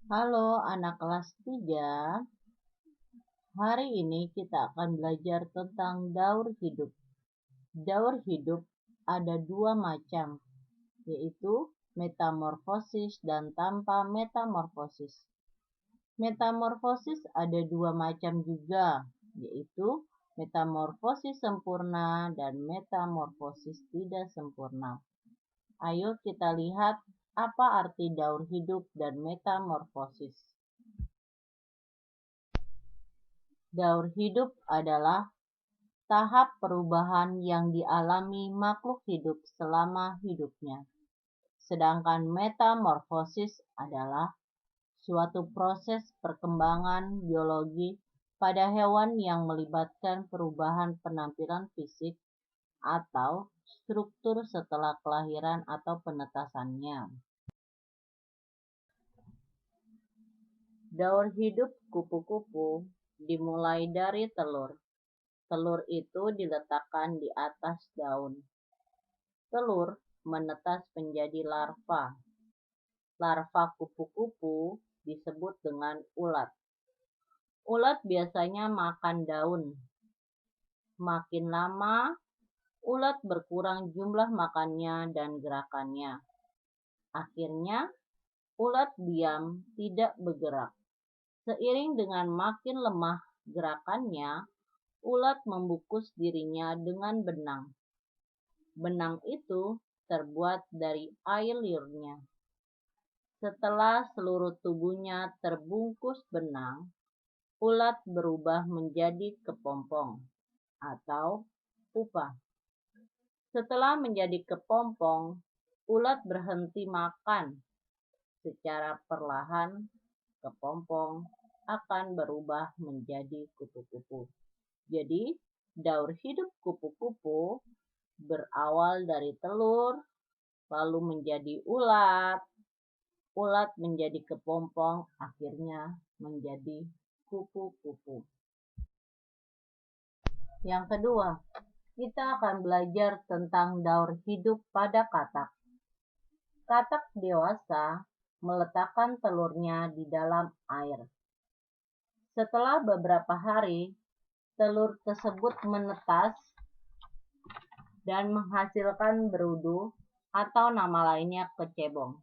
Halo anak kelas 3. Hari ini kita akan belajar tentang daur hidup. Daur hidup ada dua macam, yaitu metamorfosis dan tanpa metamorfosis. Metamorfosis ada dua macam juga, yaitu metamorfosis sempurna dan metamorfosis tidak sempurna. Ayo kita lihat apa arti daur hidup dan metamorfosis. Daur hidup adalah tahap perubahan yang dialami makhluk hidup selama hidupnya. Sedangkan metamorfosis adalah suatu proses perkembangan biologi pada hewan yang melibatkan perubahan penampilan fisik atau struktur setelah kelahiran atau penetasannya. Daur hidup kupu-kupu dimulai dari telur. Telur itu diletakkan di atas daun. Telur menetas menjadi larva. Larva kupu-kupu disebut dengan ulat. Ulat biasanya makan daun. Makin lama, ulat berkurang jumlah makannya dan gerakannya. Akhirnya, ulat diam, tidak bergerak. Seiring dengan makin lemah gerakannya, ulat membungkus dirinya dengan benang. Benang itu terbuat dari air liurnya. Setelah seluruh tubuhnya terbungkus benang, ulat berubah menjadi kepompong atau pupa. Setelah menjadi kepompong, ulat berhenti makan. Secara perlahan, kepompong akan berubah menjadi kupu-kupu. Jadi, daur hidup kupu-kupu berawal dari telur, lalu menjadi ulat, ulat menjadi kepompong, akhirnya menjadi kupu-kupu. Yang kedua, kita akan belajar tentang daur hidup pada katak. Katak dewasa meletakkan telurnya di dalam air. Setelah beberapa hari, telur tersebut menetas dan menghasilkan berudu atau nama lainnya kecebong.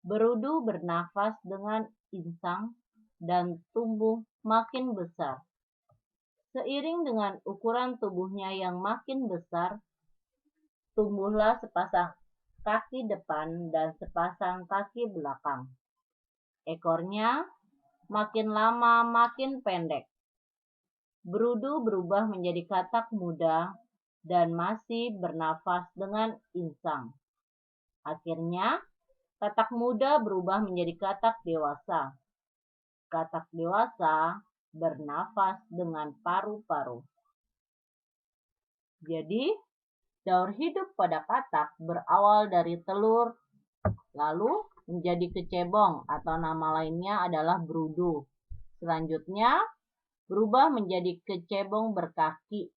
Berudu bernafas dengan insang dan tumbuh makin besar. Seiring dengan ukuran tubuhnya yang makin besar, tumbuhlah sepasang kaki depan dan sepasang kaki belakang. Ekornya makin lama makin pendek. Berudu berubah menjadi katak muda dan masih bernafas dengan insang. Akhirnya, katak muda berubah menjadi katak dewasa. Katak dewasa bernafas dengan paru-paru. Jadi, daur hidup pada katak berawal dari telur, lalu menjadi kecebong atau nama lainnya adalah berudu. Selanjutnya, berubah menjadi kecebong berkaki.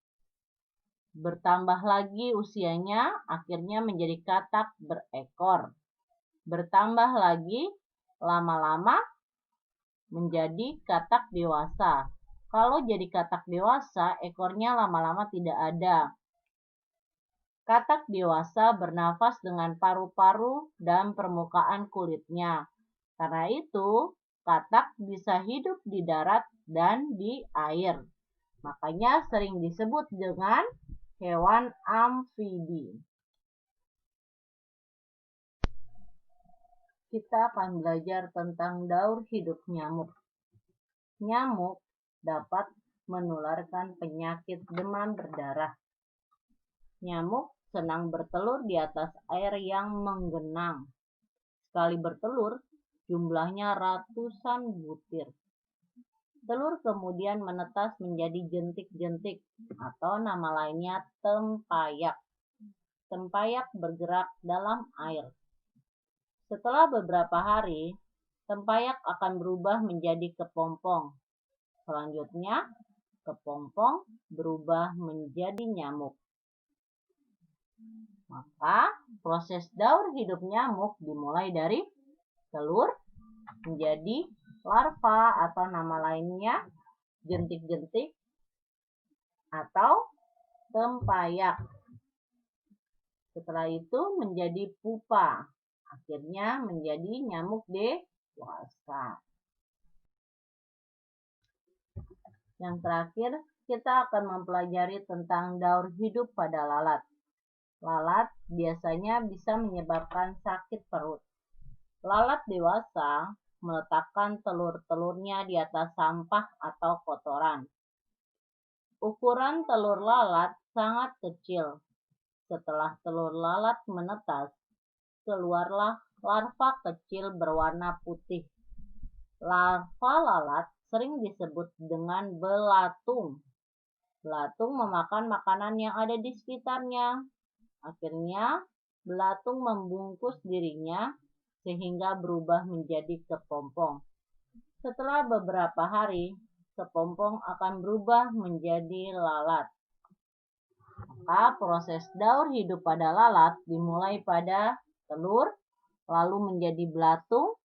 Bertambah lagi usianya, akhirnya menjadi katak berekor. Bertambah lagi, lama-lama menjadi katak dewasa. Kalau jadi katak dewasa, ekornya lama-lama tidak ada. Katak dewasa bernafas dengan paru-paru dan permukaan kulitnya. Karena itu, katak bisa hidup di darat dan di air. Makanya sering disebut dengan hewan amfibi. Kita akan belajar tentang daur hidup nyamuk. Nyamuk dapat menularkan penyakit demam berdarah. Nyamuk senang bertelur di atas air yang menggenang. Sekali bertelur, jumlahnya ratusan butir. Telur kemudian menetas menjadi jentik-jentik atau nama lainnya tempayak. Tempayak bergerak dalam air. Setelah beberapa hari, tempayak akan berubah menjadi kepompong. Selanjutnya, kepompong berubah menjadi nyamuk. Maka, proses daur hidup nyamuk dimulai dari telur, menjadi larva atau nama lainnya jentik-jentik atau tempayak. Setelah itu menjadi pupa, akhirnya menjadi nyamuk dewasa. Yang terakhir, kita akan mempelajari tentang daur hidup pada lalat. Lalat biasanya bisa menyebabkan sakit perut. Lalat dewasa meletakkan telur-telurnya di atas sampah atau kotoran. Ukuran telur lalat sangat kecil. Setelah telur lalat menetas, keluarlah larva kecil berwarna putih. Larva lalat sering disebut dengan belatung. Belatung memakan makanan yang ada di sekitarnya. Akhirnya, belatung membungkus dirinya sehingga berubah menjadi kepompong. Setelah beberapa hari, kepompong akan berubah menjadi lalat. Maka proses daur hidup pada lalat dimulai pada telur, lalu menjadi belatung,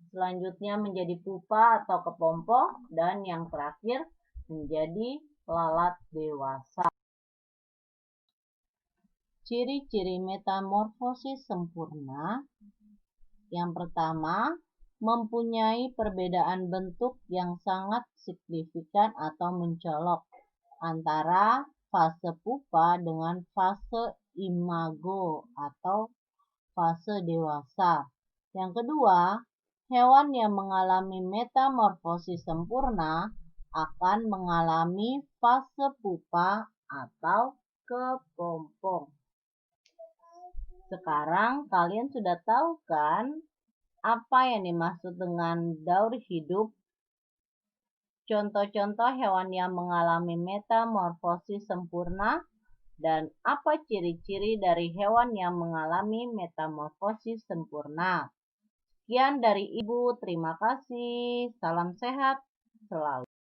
selanjutnya menjadi pupa atau kepompong, dan yang terakhir menjadi lalat dewasa. Ciri-ciri metamorfosis sempurna. Yang pertama, mempunyai perbedaan bentuk yang sangat signifikan atau mencolok antara fase pupa dengan fase imago atau fase dewasa. Yang kedua, hewan yang mengalami metamorfosis sempurna akan mengalami fase pupa atau kepompong. Sekarang kalian sudah tahu kan apa yang dimaksud dengan daur hidup? Contoh-contoh hewan yang mengalami metamorfosis sempurna dan apa ciri-ciri dari hewan yang mengalami metamorfosis sempurna. Sekian dari Ibu, terima kasih. Salam sehat selalu.